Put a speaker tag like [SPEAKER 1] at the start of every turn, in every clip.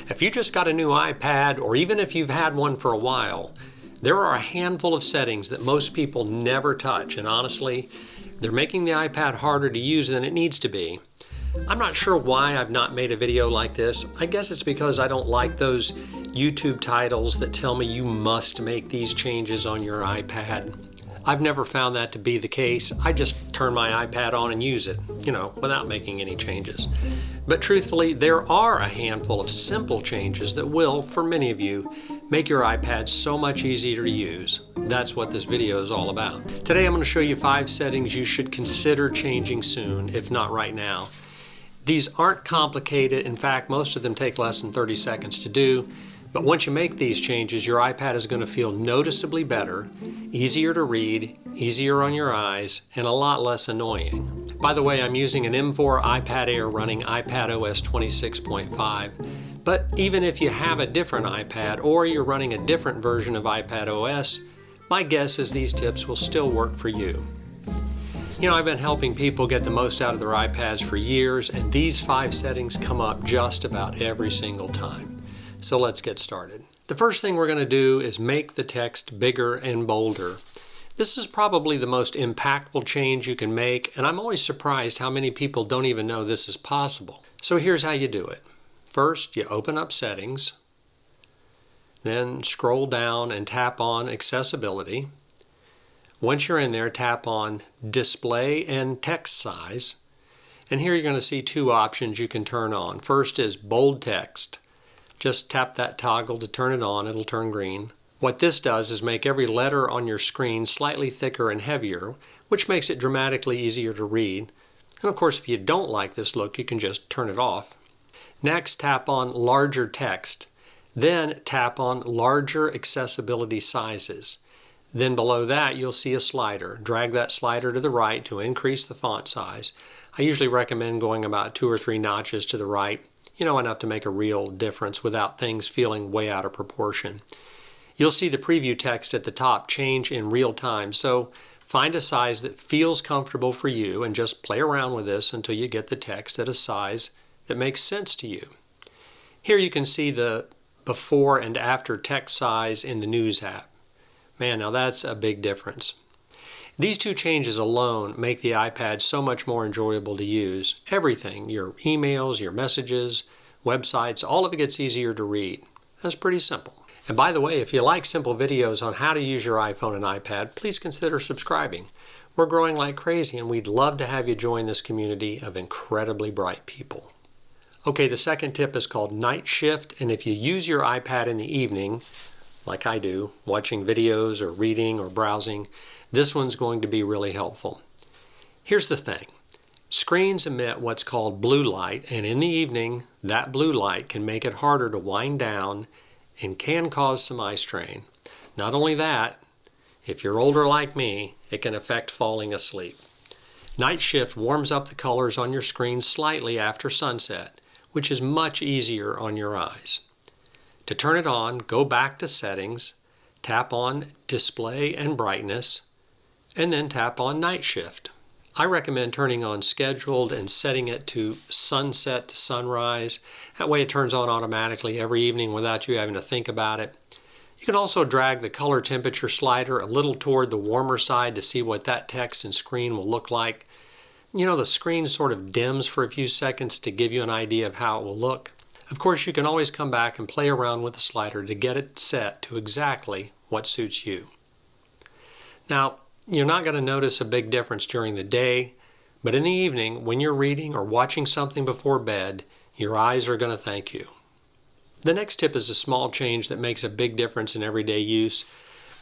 [SPEAKER 1] If you just got a new iPad, or even if you've had one for a while, there are a handful of settings that most people never touch, and honestly, they're making the iPad harder to use than it needs to be. I'm not sure why I've not made a video like this. I guess it's because I don't like those YouTube titles that tell me you must make these changes on your iPad. I've never found that to be the case. I just turn my iPad on and use it, without making any changes. But truthfully, there are a handful of simple changes that will, for many of you, make your iPad so much easier to use. That's what this video is all about. Today I'm going to show you 5 settings you should consider changing soon, if not right now. These aren't complicated. In fact, most of them take less than 30 seconds to do. But once you make these changes, your iPad is going to feel noticeably better, easier to read, easier on your eyes, and a lot less annoying. By the way, I'm using an M4 iPad Air running iPadOS 26.5. But even if you have a different iPad or you're running a different version of iPadOS, my guess is these tips will still work for you. I've been helping people get the most out of their iPads for years, and these 5 settings come up just about every single time. So let's get started. The first thing we're going to do is make the text bigger and bolder. This is probably the most impactful change you can make, and I'm always surprised how many people don't even know this is possible. So here's how you do it. First, you open up Settings, then scroll down and tap on Accessibility. Once you're in there, tap on Display and Text Size, and here you're going to see 2 options you can turn on. First is Bold Text. Just tap that toggle to turn it on. It'll turn green. What this does is make every letter on your screen slightly thicker and heavier, which makes it dramatically easier to read. And of course, if you don't like this look, you can just turn it off. Next, tap on Larger Text. Then tap on Larger Accessibility Sizes. Then below that, you'll see a slider. Drag that slider to the right to increase the font size. I usually recommend going about 2 or 3 notches to the right. Enough to make a real difference without things feeling way out of proportion. You'll see the preview text at the top change in real time, so find a size that feels comfortable for you and just play around with this until you get the text at a size that makes sense to you. Here you can see the before and after text size in the News app. Man, now that's a big difference. These 2 changes alone make the iPad so much more enjoyable to use. Everything, your emails, your messages, websites, all of it gets easier to read. That's pretty simple. And by the way, if you like simple videos on how to use your iPhone and iPad, please consider subscribing. We're growing like crazy, and we'd love to have you join this community of incredibly bright people. Okay, the second tip is called Night Shift, and if you use your iPad in the evening, like I do, watching videos or reading or browsing, this one's going to be really helpful. Here's the thing. Screens emit what's called blue light, and in the evening, that blue light can make it harder to wind down and can cause some eye strain. Not only that, if you're older like me, it can affect falling asleep. Night Shift warms up the colors on your screen slightly after sunset, which is much easier on your eyes. To turn it on, go back to Settings, tap on Display and Brightness, and then tap on Night Shift. I recommend turning on Scheduled and setting it to sunset to sunrise. That way it turns on automatically every evening without you having to think about it. You can also drag the color temperature slider a little toward the warmer side to see what that text and screen will look like. The screen sort of dims for a few seconds to give you an idea of how it will look. Of course, you can always come back and play around with the slider to get it set to exactly what suits you. Now, you're not going to notice a big difference during the day, but in the evening, when you're reading or watching something before bed, your eyes are going to thank you. The next tip is a small change that makes a big difference in everyday use.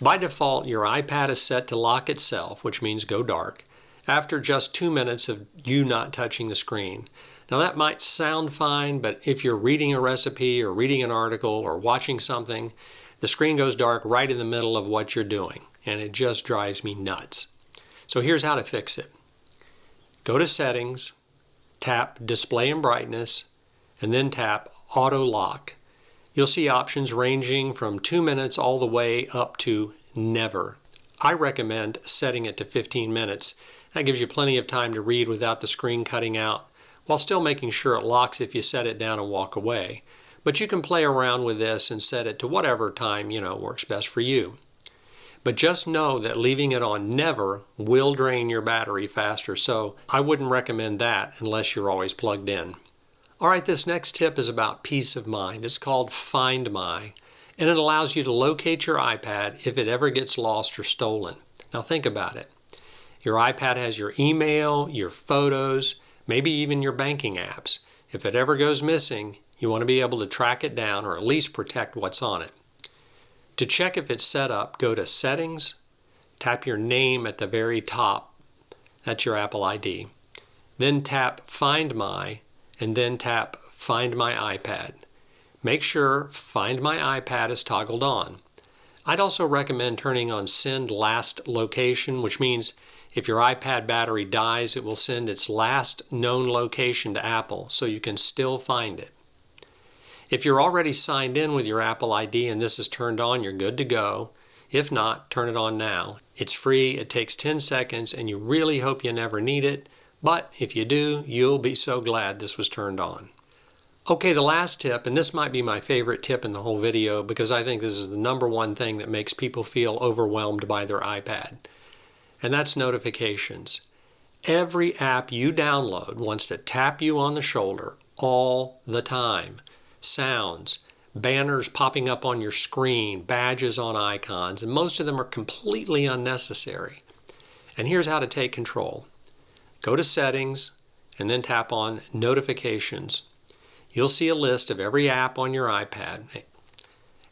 [SPEAKER 1] By default, your iPad is set to lock itself, which means go dark, after just 2 minutes of you not touching the screen. Now that might sound fine, but if you're reading a recipe or reading an article or watching something, the screen goes dark right in the middle of what you're doing, and it just drives me nuts. So here's how to fix it. Go to Settings, tap Display and Brightness, and then tap Auto Lock. You'll see options ranging from 2 minutes all the way up to never. I recommend setting it to 15 minutes. That gives you plenty of time to read without the screen cutting out, while still making sure it locks if you set it down and walk away. But you can play around with this and set it to whatever time, works best for you. But just know that leaving it on never will drain your battery faster, so I wouldn't recommend that unless you're always plugged in. All right, this next tip is about peace of mind. It's called Find My, and it allows you to locate your iPad if it ever gets lost or stolen. Now think about it. Your iPad has your email, your photos, maybe even your banking apps. If it ever goes missing, you want to be able to track it down or at least protect what's on it. To check if it's set up, go to Settings, tap your name at the very top. That's your Apple ID. Then tap Find My, and then tap Find My iPad. Make sure Find My iPad is toggled on. I'd also recommend turning on Send Last Location, which means if your iPad battery dies, it will send its last known location to Apple, so you can still find it. If you're already signed in with your Apple ID and this is turned on, you're good to go. If not, turn it on now. It's free, it takes 10 seconds, and you really hope you never need it, but if you do, you'll be so glad this was turned on. Okay, the last tip, and this might be my favorite tip in the whole video because I think this is the number one thing that makes people feel overwhelmed by their iPad, and that's notifications. Every app you download wants to tap you on the shoulder all the time. Sounds, banners popping up on your screen, badges on icons, and most of them are completely unnecessary. And here's how to take control. Go to Settings and then tap on Notifications. You'll see a list of every app on your iPad.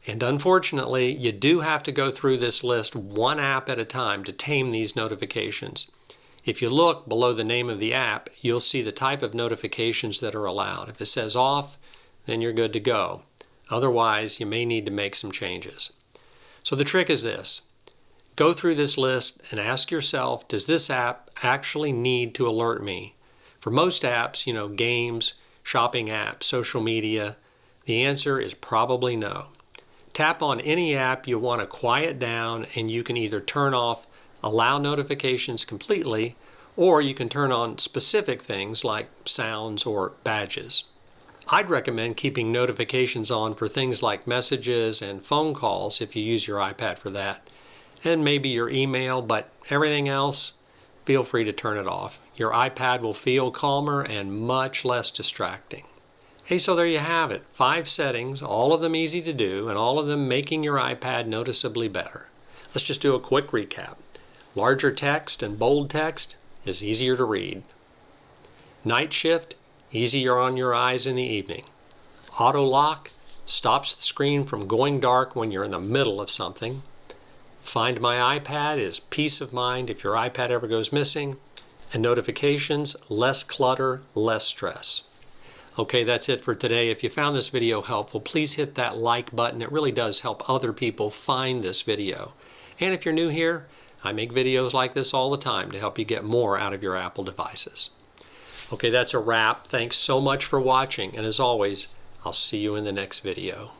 [SPEAKER 1] And unfortunately, you do have to go through this list one app at a time to tame these notifications. If you look below the name of the app, you'll see the type of notifications that are allowed. If it says off, then you're good to go. Otherwise, you may need to make some changes. So the trick is this. Go through this list and ask yourself, does this app actually need to alert me? For most apps, games, shopping apps, social media, the answer is probably no. Tap on any app you want to quiet down and you can either turn off allow notifications completely or you can turn on specific things like sounds or badges. I'd recommend keeping notifications on for things like messages and phone calls if you use your iPad for that, and maybe your email, but everything else, feel free to turn it off. Your iPad will feel calmer and much less distracting. Hey, so there you have it. 5 settings, all of them easy to do, and all of them making your iPad noticeably better. Let's just do a quick recap. Larger text and bold text is easier to read. Night shift, easier on your eyes in the evening. Auto lock stops the screen from going dark when you're in the middle of something. Find My iPad is peace of mind if your iPad ever goes missing. And notifications, less clutter, less stress. Okay, that's it for today. If you found this video helpful, please hit that like button. It really does help other people find this video. And if you're new here, I make videos like this all the time to help you get more out of your Apple devices. Okay, that's a wrap. Thanks so much for watching, and as always, I'll see you in the next video.